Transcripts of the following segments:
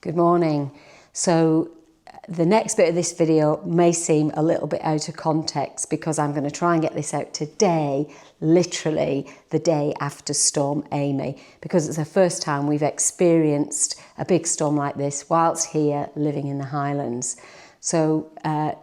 Good morning. So the next bit of this video may seem a little bit out of context because I'm going to try and get this out today, literally the day after Storm Amy, because it's the first time we've experienced a big storm like this whilst here living in the Highlands. So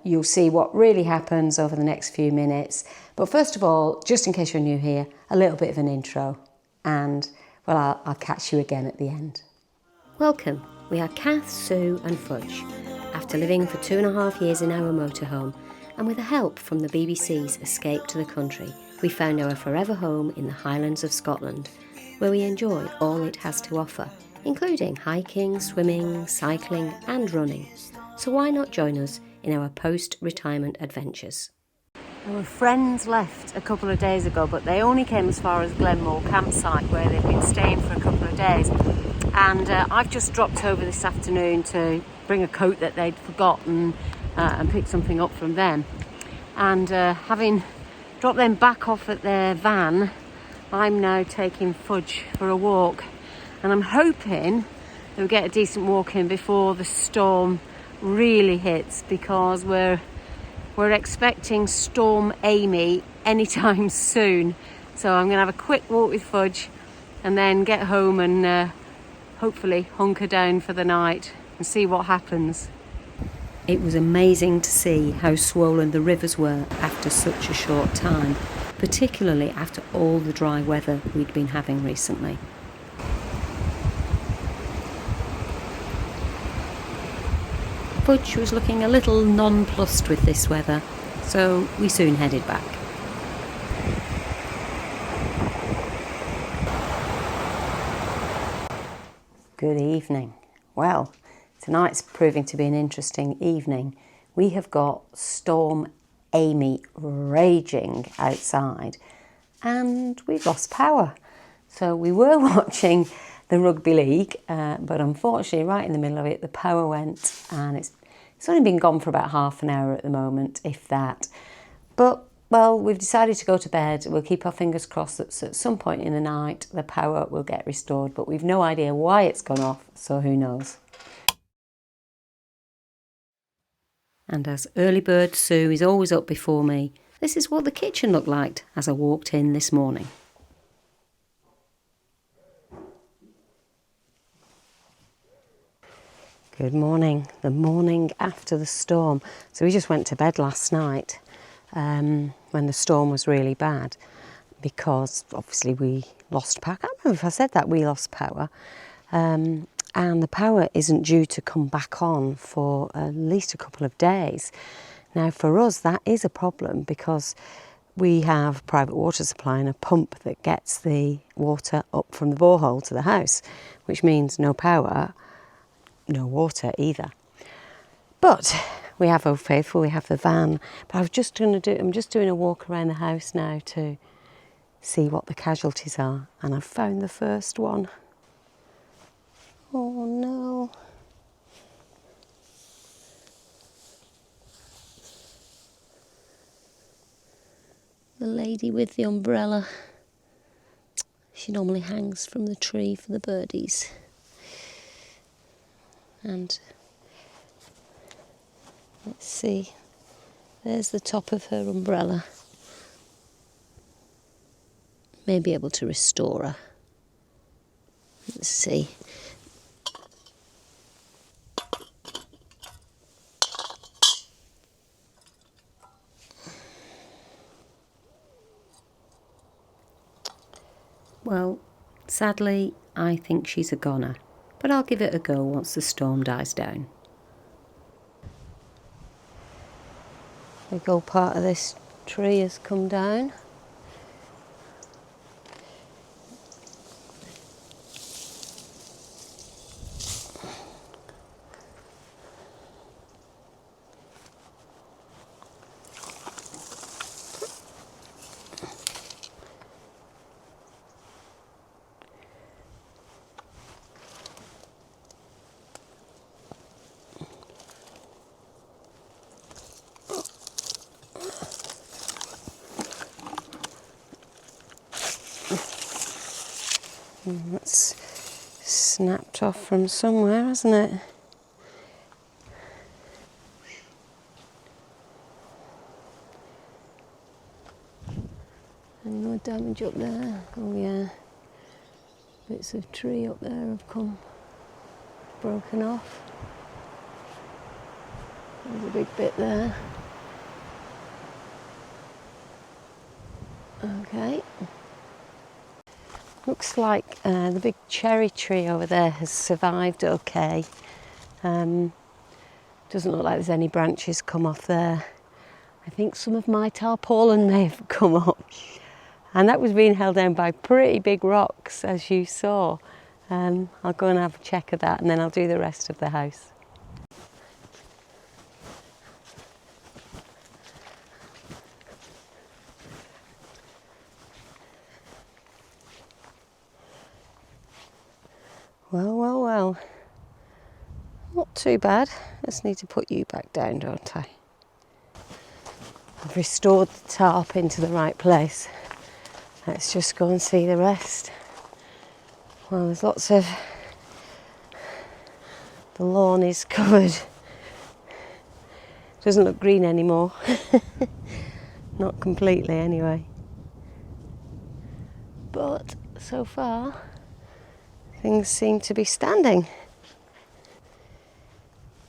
you'll see what really happens over the next few minutes. But first of all, just in case you're new here, a little bit of an intro, and well, I'll catch you again at the end. Welcome. We are Kath, Sue and Fudge. After living for 2.5 years in our motorhome, and with the help from the BBC's Escape to the Country, we found our forever home in the Highlands of Scotland, where we enjoy all it has to offer, including hiking, swimming, cycling and running. So why not join us in our post-retirement adventures? Our friends left a couple of days ago, but they only came as far as Glenmore campsite, where they've been staying for a couple of days. And I've just dropped over this afternoon to bring a coat that they'd forgotten and pick something up from them. And having dropped them back off at their van, I'm now taking Fudge for a walk. And I'm hoping they'll get a decent walk in before the storm really hits, because we're expecting Storm Amy anytime soon. So I'm going to have a quick walk with Fudge and then get home and hopefully hunker down for the night and see what happens. It was amazing to see how swollen the rivers were after such a short time, particularly after all the dry weather we'd been having recently. Fudge was looking a little nonplussed with this weather, so we soon headed back. Good evening. Well, tonight's proving to be an interesting evening. We have got Storm Amy raging outside and we've lost power. So we were watching the rugby league, but unfortunately right in the middle of it the power went, and it's only been gone for about half an hour at the moment, if that. But well, we've decided to go to bed. We'll keep our fingers crossed that at some point in the night the power will get restored, but we've no idea why it's gone off, so who knows. And as early bird Sue is always up before me, this is what the kitchen looked like as I walked in this morning. Good morning, the morning after the storm. So we just went to bed last night when the storm was really bad, because obviously we lost power. I can't remember if I said that, we lost power. And the power isn't due to come back on for at least a couple of days. Now for us that is a problem, because we have private water supply and a pump that gets the water up from the borehole to the house, which means no power, no water either. But we have Old Faithful, we have the van. But I'm just doing a walk around the house now to see what the casualties are, and I've found the first one. Oh no. The lady with the umbrella. She normally hangs from the tree for the birdies. And let's see, there's the top of her umbrella. May be able to restore her. Let's see. Well, sadly, I think she's a goner, but I'll give it a go once the storm dies down. The big old part of this tree has come down. Let's snapped off from somewhere, hasn't it? And no damage up there. Oh yeah. Bits of tree up there have come broken off. There's a big bit there. Okay. Looks like the big cherry tree over there has survived okay. Doesn't look like there's any branches come off there. I think some of my tarpaulin may have come up. And that was being held down by pretty big rocks, as you saw. I'll go and have a check of that and then I'll do the rest of the house. Well, well, well. Not too bad. Just need to put you back down, don't I? I've restored the tarp into the right place. Let's just go and see the rest. Well, there's lots of... The lawn is covered. Doesn't look green anymore. Not completely, anyway. But so far, things seem to be standing.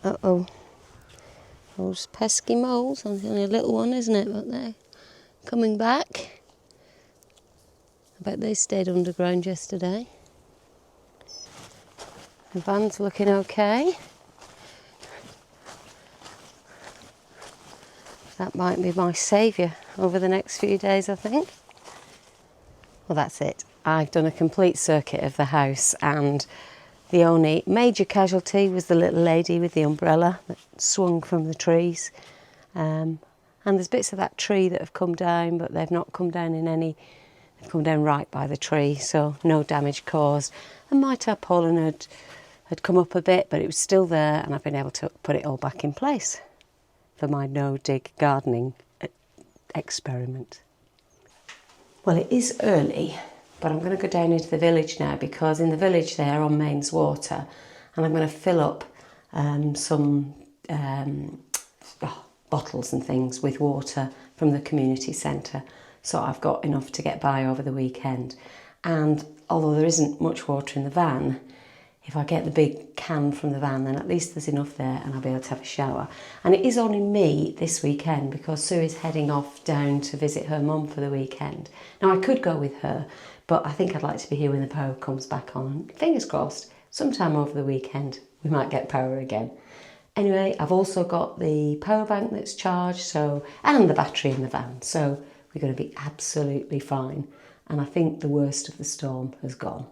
Uh-oh. Those pesky moles. Only a little one, isn't it? But they're coming back. I bet they stayed underground yesterday. The van's looking okay. That might be my saviour over the next few days, I think. Well, that's it. I've done a complete circuit of the house, and the only major casualty was the little lady with the umbrella that swung from the trees. And there's bits of that tree that have come down, but they've not come down in any... They've come down right by the tree, so no damage caused. And my tarpaulin had come up a bit, but it was still there, and I've been able to put it all back in place for my no-dig gardening experiment. Well, it is early, but I'm going to go down into the village now, because in the village there on Mains Water, and I'm going to fill up some bottles and things with water from the community centre, so I've got enough to get by over the weekend. And although there isn't much water in the van, if I get the big can from the van, then at least there's enough there and I'll be able to have a shower. And it is only me this weekend, because Sue is heading off down to visit her mum for the weekend. Now, I could go with her, but I think I'd like to be here when the power comes back on. Fingers crossed, sometime over the weekend we might get power again. Anyway, I've also got the power bank that's charged, and the battery in the van, so we're going to be absolutely fine. And I think the worst of the storm has gone.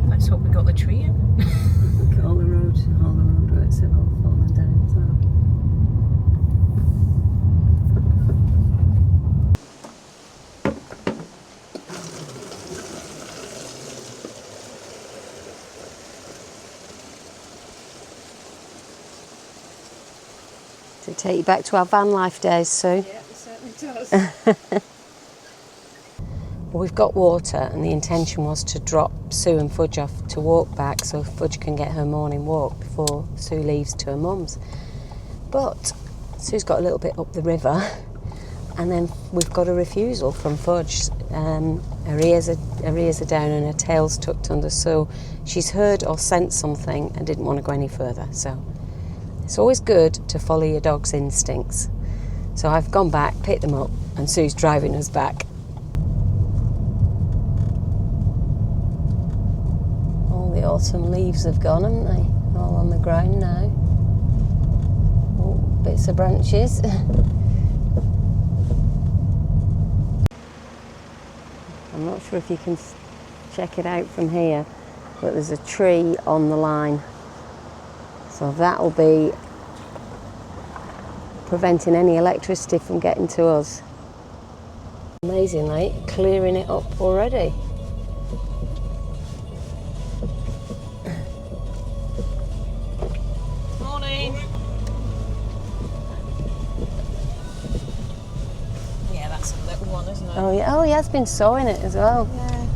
Let's hope we got the tree in. all the roadworks have all fallen down as well. Does it take you back to our van life days, Sue? Yeah, it certainly does. Well, we've got water, and the intention was to drop Sue and Fudge off to walk back so Fudge can get her morning walk before Sue leaves to her mum's. But Sue's got a little bit up the river, and then we've got a refusal from Fudge. Her ears are down and her tail's tucked under, so she's heard or sensed something and didn't want to go any further. So it's always good to follow your dog's instincts. So I've gone back, picked them up, and Sue's driving us back. The autumn leaves have gone, haven't they? All on the ground now. Oh, bits of branches. I'm not sure if you can check it out from here, but there's a tree on the line. So that'll be preventing any electricity from getting to us. Amazingly, clearing it up already. Oh, yeah. Oh, he has been sewing it as well. Yeah.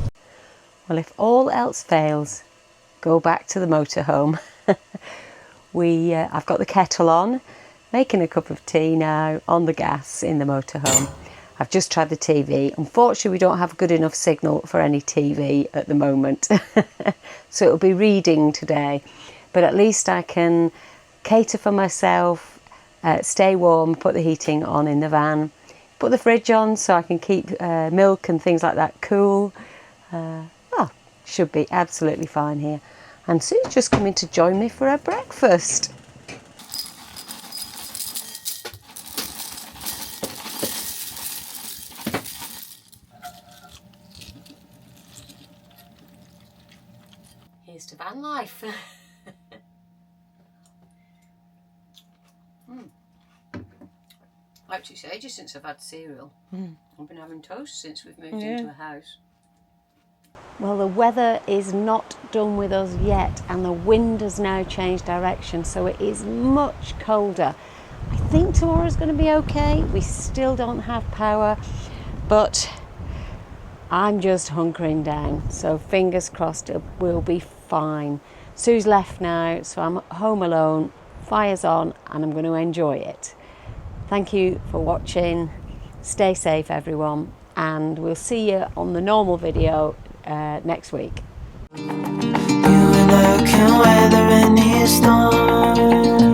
Well, if all else fails, go back to the motorhome. I've got the kettle on, making a cup of tea now on the gas in the motorhome. I've just tried the TV. Unfortunately, we don't have a good enough signal for any TV at the moment. So it'll be reading today. But at least I can cater for myself, stay warm, put the heating on in the van, put the fridge on so I can keep milk and things like that cool. Should be absolutely fine here. And Sue's just coming to join me for her breakfast. Here's to van life. Actually, it's ages since I've had cereal. I've been having toast since we've moved into a house. Well, the weather is not done with us yet, and the wind has now changed direction, so it is much colder. I think tomorrow's going to be okay. We still don't have power, but I'm just hunkering down, so fingers crossed it will be fine. Sue's left now, so I'm home alone, fire's on, and I'm going to enjoy it. Thank you for watching. Stay safe, everyone, and we'll see you on the normal video next week. You and I can weather any storm.